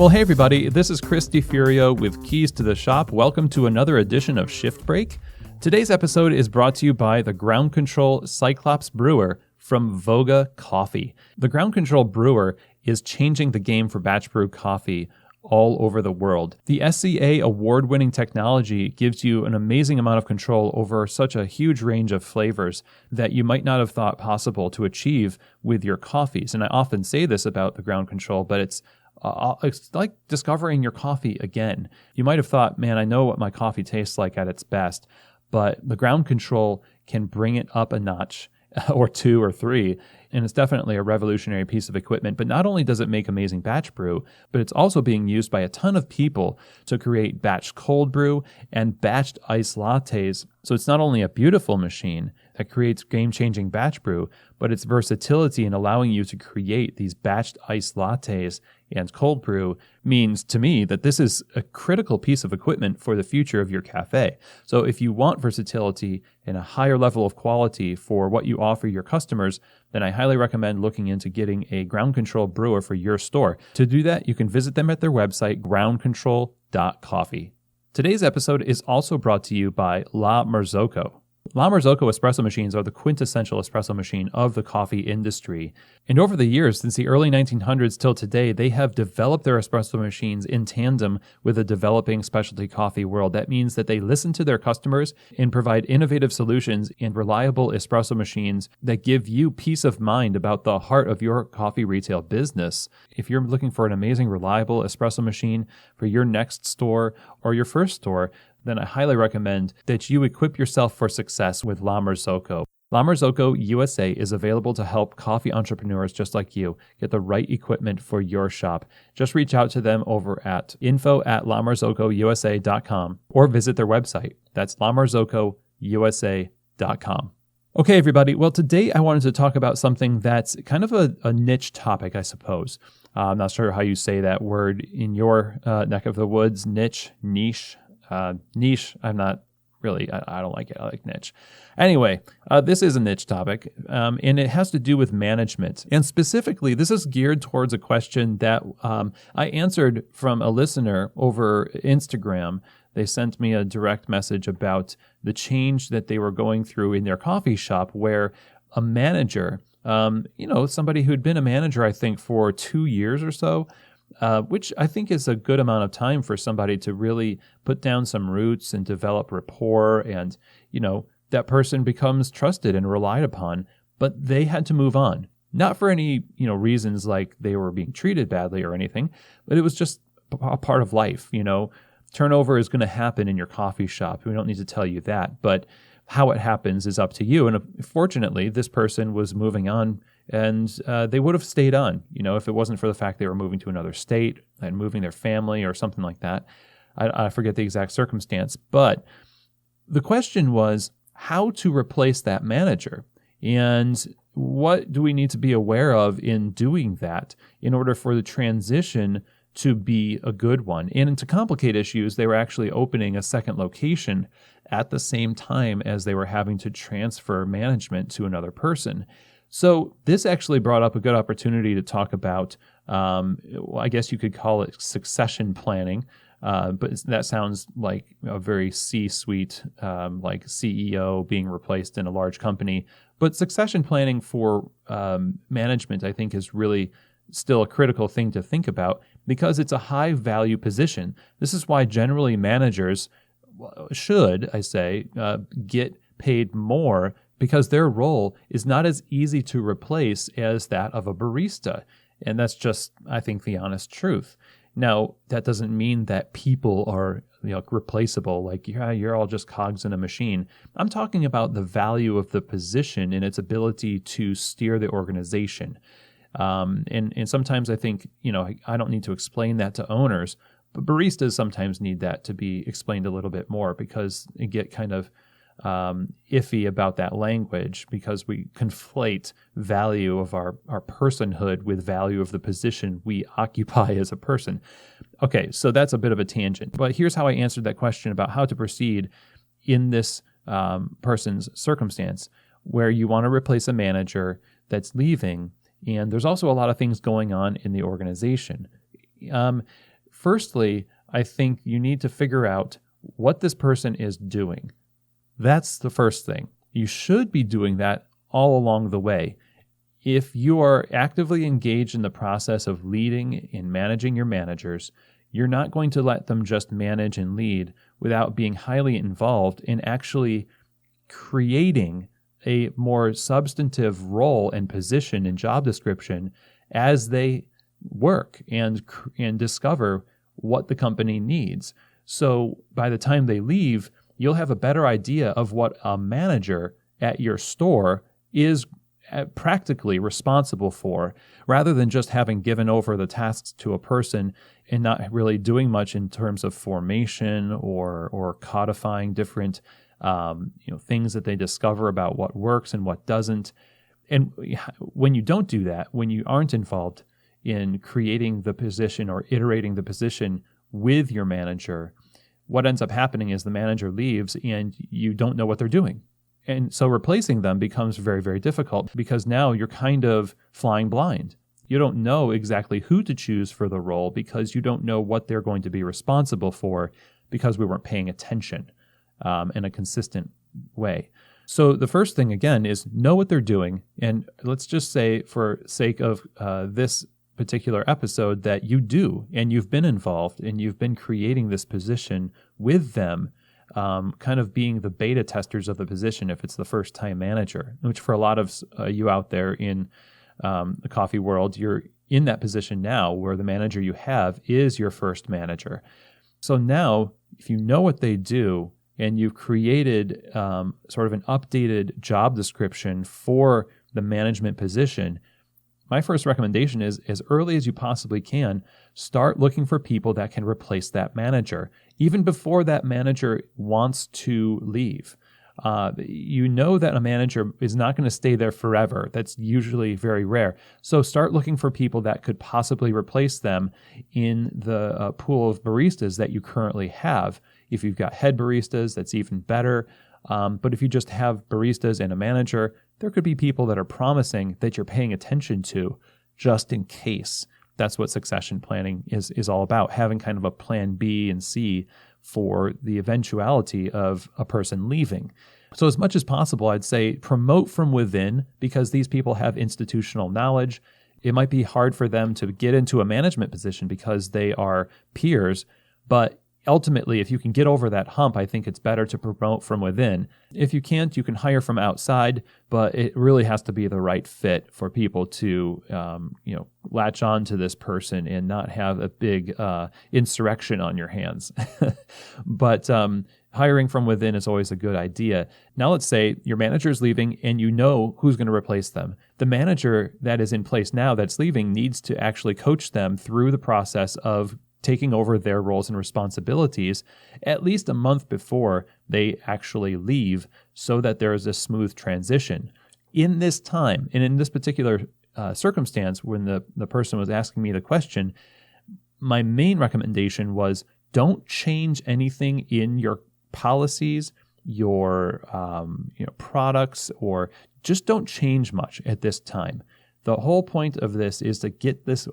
Well, hey everybody, this is Chris DiFurio with Keys to the Shop. Welcome to another edition of Shift Break. Today's episode is brought to you by the Ground Control Cyclops Brewer from Voga Coffee. The Ground Control Brewer is changing the game for batch brew coffee all over the world. The SCA award-winning technology gives you an amazing amount of control over such a huge range of flavors that you might not have thought possible to achieve with your coffees. And I often say this about the Ground Control, but it's like discovering your coffee again. You might have thought, man, I know what my coffee tastes like at its best, but the Ground Control can bring it up a notch or two or three, and it's definitely a revolutionary piece of equipment. But not only does it make amazing batch brew, but it's also being used by a ton of people to create batch cold brew and batched iced lattes. So it's not only a beautiful machine that creates game-changing batch brew, but its versatility in allowing you to create these batched iced lattes and cold brew means to me that this is a critical piece of equipment for the future of your cafe. So if you want versatility and a higher level of quality for what you offer your customers, then I highly recommend looking into getting a Ground Control brewer for your store. To do that, you can visit them at their website, groundcontrol.coffee. Today's episode is also brought to you by La Marzocco. La Marzocco espresso machines are the quintessential espresso machine of the coffee industry. And over the years, since the early 1900s till today, they have developed their espresso machines in tandem with a developing specialty coffee world. That means that they listen to their customers and provide innovative solutions and reliable espresso machines that give you peace of mind about the heart of your coffee retail business. If you're looking for an amazing, reliable espresso machine for your next store or your first store, then I highly recommend that you equip yourself for success with La Marzocco. La Marzocco USA is available to help coffee entrepreneurs just like you get the right equipment for your shop. Just reach out to them over at info@lamarzocco.usa.com or visit their website. That's lamarzocco.usa.com. Okay, everybody. Well, today I wanted to talk about something that's kind of a niche topic, I suppose. I'm not sure how you say that word in your neck of the woods. Niche. Niche, I'm not really, I don't like it. I like niche. Anyway, this is a niche topic, and it has to do with management. And specifically, this is geared towards a question that I answered from a listener over Instagram. They sent me a direct message about the change that they were going through in their coffee shop where a manager, somebody who'd been a manager, I think, for 2 years or so, which I think is a good amount of time for somebody to really put down some roots and develop rapport, and, that person becomes trusted and relied upon, but they had to move on. Not for any, reasons like they were being treated badly or anything, but it was just a part of life, Turnover is going to happen in your coffee shop. We don't need to tell you that, but how it happens is up to you. And fortunately, this person was moving on, and they would have stayed on, if it wasn't for the fact they were moving to another state and moving their family or something like that. I forget the exact circumstance. But the question was how to replace that manager. And what do we need to be aware of in doing that in order for the transition to be a good one? And to complicate issues, they were actually opening a second location at the same time as they were having to transfer management to another person. So this actually brought up a good opportunity to talk about, I guess you could call it succession planning, but that sounds like a very C-suite, like CEO being replaced in a large company. But succession planning for management, I think, is really still a critical thing to think about because it's a high-value position. This is why generally managers should, I say, get paid more because their role is not as easy to replace as that of a barista. And that's just, I think, the honest truth. Now, that doesn't mean that people are replaceable, like, you're all just cogs in a machine. I'm talking about the value of the position and its ability to steer the organization. And sometimes I think, I don't need to explain that to owners, but baristas sometimes need that to be explained a little bit more because they get kind of iffy about that language because we conflate value of our personhood with value of the position we occupy as a person. Okay, so that's a bit of a tangent. But here's how I answered that question about how to proceed in this person's circumstance where you want to replace a manager that's leaving, and there's also a lot of things going on in the organization. Firstly, I think you need to figure out what this person is doing. That's the first thing. You should be doing that all along the way. If you are actively engaged in the process of leading and managing your managers, you're not going to let them just manage and lead without being highly involved in actually creating a more substantive role and position and job description as they work and discover what the company needs. So by the time they leave, you'll have a better idea of what a manager at your store is practically responsible for, rather than just having given over the tasks to a person and not really doing much in terms of formation or codifying different things that they discover about what works and what doesn't. And when you don't do that, when you aren't involved in creating the position or iterating the position with your manager, what ends up happening is the manager leaves and you don't know what they're doing. And so replacing them becomes very, very difficult because now you're kind of flying blind. You don't know exactly who to choose for the role because you don't know what they're going to be responsible for because we weren't paying attention in a consistent way. So the first thing, again, is know what they're doing. And let's just say, for sake of this particular episode, that you do, and you've been involved, and you've been creating this position with them, kind of being the beta testers of the position if it's the first-time manager, which for a lot of you out there in the coffee world, you're in that position now where the manager you have is your first manager. So now, if you know what they do, and you've created sort of an updated job description for the management position, my first recommendation is, as early as you possibly can, start looking for people that can replace that manager, even before that manager wants to leave. You know that a manager is not going to stay there forever. That's usually very rare. So start looking for people that could possibly replace them in the pool of baristas that you currently have. If you've got head baristas, that's even better. But if you just have baristas and a manager, there could be people that are promising that you're paying attention to just in case. That's what succession planning is all about, having kind of a plan B and C for the eventuality of a person leaving. So as much as possible, I'd say promote from within, because these people have institutional knowledge. It might be hard for them to get into a management position because they are peers, but ultimately, if you can get over that hump, I think it's better to promote from within. If you can't, you can hire from outside, but it really has to be the right fit for people to, latch on to this person and not have a big insurrection on your hands. But hiring from within is always a good idea. Now, let's say your manager is leaving and you know who's going to replace them. The manager that is in place now that's leaving needs to actually coach them through the process of taking over their roles and responsibilities at least a month before they actually leave, so that there is a smooth transition. In this time, and in this particular circumstance, when the person was asking me the question, my main recommendation was don't change anything in your policies, your products, or just don't change much at this time. The whole point of this is to get this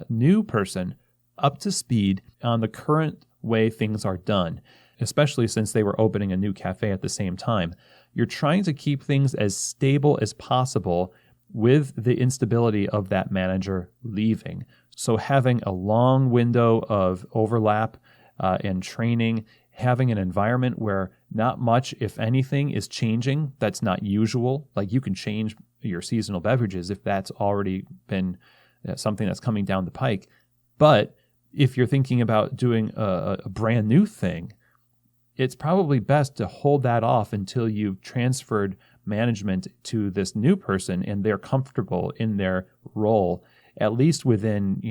new person up to speed on the current way things are done, especially since they were opening a new cafe at the same time. You're trying to keep things as stable as possible with the instability of that manager leaving. So having a long window of overlap and training, having an environment where not much, if anything, is changing that's not usual. Like you can change your seasonal beverages if that's already been something that's coming down the pike. But if you're thinking about doing a brand new thing, it's probably best to hold that off until you've transferred management to this new person and they're comfortable in their role, at least within,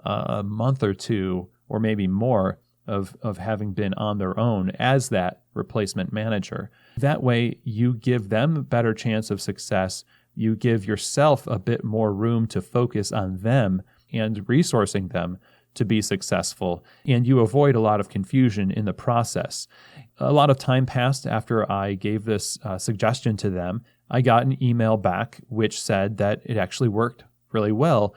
a month or two or maybe more of having been on their own as that replacement manager. That way you give them a better chance of success. You give yourself a bit more room to focus on them and resourcing them to be successful, and you avoid a lot of confusion in the process. A lot of time passed after I gave this suggestion to them. I got an email back which said that it actually worked really well,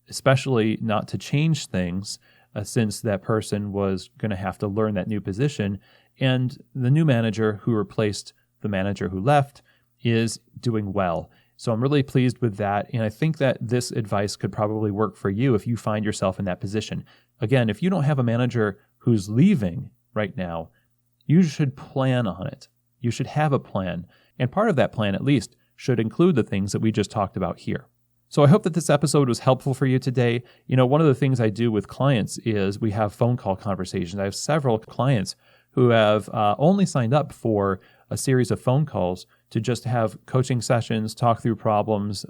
especially not to change things since that person was going to have to learn that new position. And the new manager who replaced the manager who left is doing well. So I'm really pleased with that. And I think that this advice could probably work for you if you find yourself in that position. Again, if you don't have a manager who's leaving right now, you should plan on it. You should have a plan. And part of that plan, at least, should include the things that we just talked about here. So I hope that this episode was helpful for you today. One of the things I do with clients is we have phone call conversations. I have several clients who have only signed up for a series of phone calls to just have coaching sessions, talk through problems,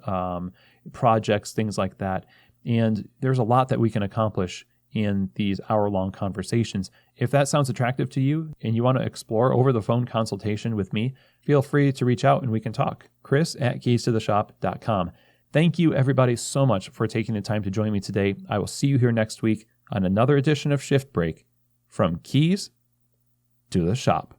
projects, things like that. And there's a lot that we can accomplish in these hour-long conversations. If that sounds attractive to you and you want to explore over the phone consultation with me, feel free to reach out and we can talk. Chris@keystotheshop.com. Thank you, everybody, so much for taking the time to join me today. I will see you here next week on another edition of Shift Break, from Keys to the Shop.